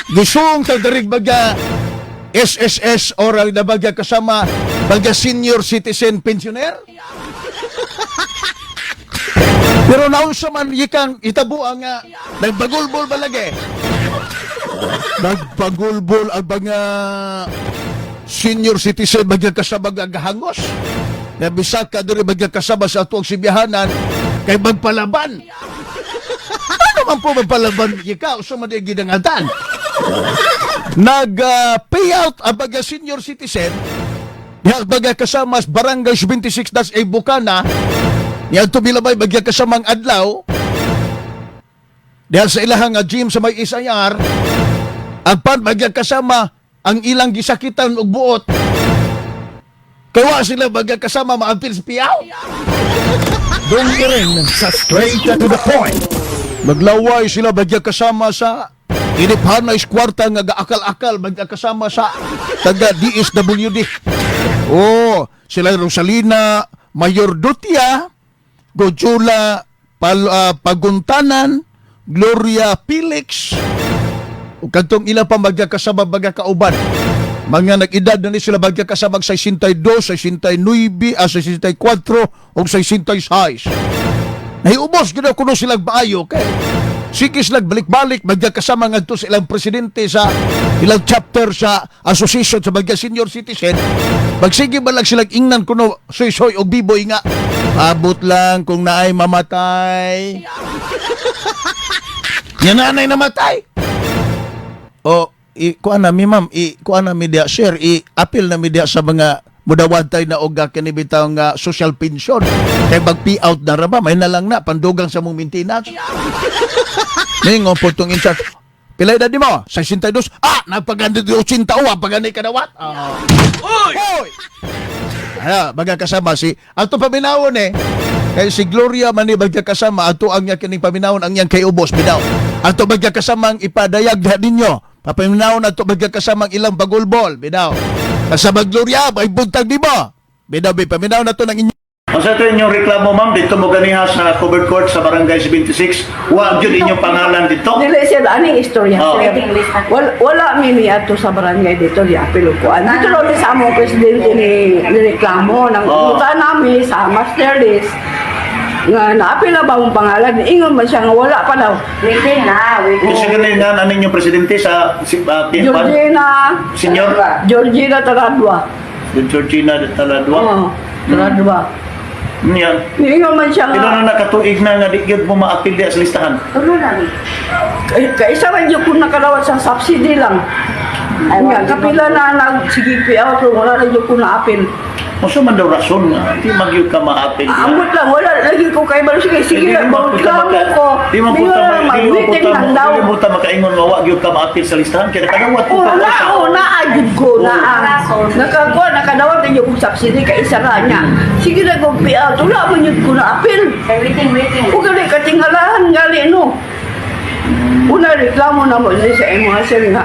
Gusong sa darig baga SSS or na baga kasama baga senior citizen pensioner. Pero nausa man yikang itabo ang nagbagulbol balagi. Nagbagulbol ang mga senior citizen baga kasama gahangos. Na bisag ka diri baga kasama sa atuang sibihanan kay magpalaban. Ano man po magpalaban ikaw sa mga gidangatan? Nag-payout ang baga senior citizen yang baga kasama sa Barangay 26-A Bukana yang tubilabay baga kasamang adlaw dahil sa ilahang gym sa may Isayar ang pan baga kasama ang ilang gisakitan og buot kaya sila baga kasama maampil sa piyaw. Don't ring sa straight to the point. Maglaway sila bagya kasama sa iniphan na iskwarta nga gaakal-akal bagya kasama sa taga DSWD. Oh, sila Rosalina Mayor Dutia, Gojula Paguntanan, Gloria Felix, ug kantong ila pa bagya kasama bagya kauban. Mga nag-edad na ni sila bagya kasama 62, 69, 64 o 66. Nahiubos gina kuno silang maayo kay sikis nagbalik-balik bagya kasama ngadto sa ilang presidente sa ilang chapter sa association sa bagya senior citizen. Magsige ba lang silang ingnan kuno soy-soy o biboy nga abot lang kung naay mamatay. Yan nanay namatay. O kuan na mi ma'am, kuan na media share, appeal na media sa mga mudawantay na og kani bitaw nga social pension kay mag-payout na ra ba may na lang na pandugang sa mong maintenance. Ningo po tong in charge. Pila edad mo? 62. Nagpaganda 80 pagani kadawat. Oy! Baga kasama si ato paminawon kay si Gloria man ni baga kasama ato ang nya kining paminawon ang yang kay ubos bitaw. Ato baga kasama ang ipadayag ninyo. Papaminaw na ito magkakasamang ilang bagulbol. Binaw. Kasama Gloria, may buntag di mo. Binaw, paminaw na ito ng inyo. Ang sa ito inyong reklamo, ma'am, dito mo ganiha sa covered court sa Barangay 76. Huwag yun inyong pangalan dito. Dili sir, aning istorya Oh. sir. Wala mimi ato sa barangay dito di apelo ko. Dito lang sa among presidente ni reklamo nang punta namin sa master list. Nga naapil na ba mong pangalan? Ingon man siya nga wala pa daw. Waiting na, waiting. Kasi ganun nga nanin yung presidente sa Georgina. Senior? Georgina Taradua. Georgina Taladwa. Oo, Taradua. Yan. Ingon man siya Ito nga. na nakatuig na nga di yun mo maapil di sa listahan. Tulo lang. Kaisa man yung kung nakalawat sa subsidy lang. Ay, nga, kapila na nagsigig payout, wala na yung kung naapil. Maso man daw rason nga, di magyud ka maapil. Ambot lang, wala lagi ko kay Balo. Sige, reklamo ko. Di mo Mag-meeting lang daw. makaingon nga wa gyud ka maapil sa listahan kaya kadawat ko pa. Naagid ko na. Nakadawat din yung subsidy kay isa ra niya. Sige na kung payout, wala mo yun ko na apil. Waiting, waiting. Kung gali katingalahan, gali no. Una reklamo na mo sa mga sir nga.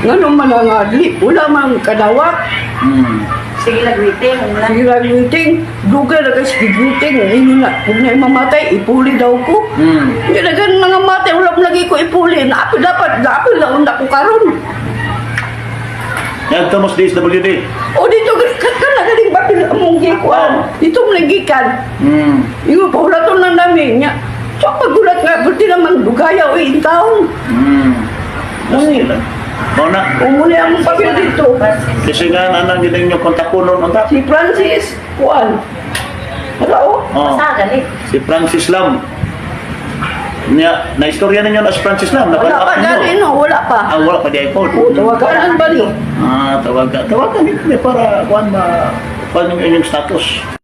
Nga man nga, wala man kadawat. Sige lang, waiting. Sige lang meeting, dugay na kasi meeting, ini na, kung na mamatay, ipuli daw ko. Hindi na ganun nga matay, wala mo lagi ko ipuli. Naapil dapat, naapil na unda ko karon. Yan Thomas DSWD. O dito, ka na galing bakil among gikuan. Dito mo nagikan. Yung paulaton lang namin niya. So pagulat nga, buti naman dugaya o taon. Mao na. Umuli ang papel dito. Kasi nga nanang gining yung kontakunon unta. Si Francis, kuan. Wala o. Masa galit. Si Francis Lam. Niya, na-istorya ninyo na si Francis Lam. Wala pa Napag-up dali ninyo. no, wala pa. Wala pa di iPhone. O, tawagan ba ni? Tawagan. Tawagan niyo para kuan ma kuan yung inyong status.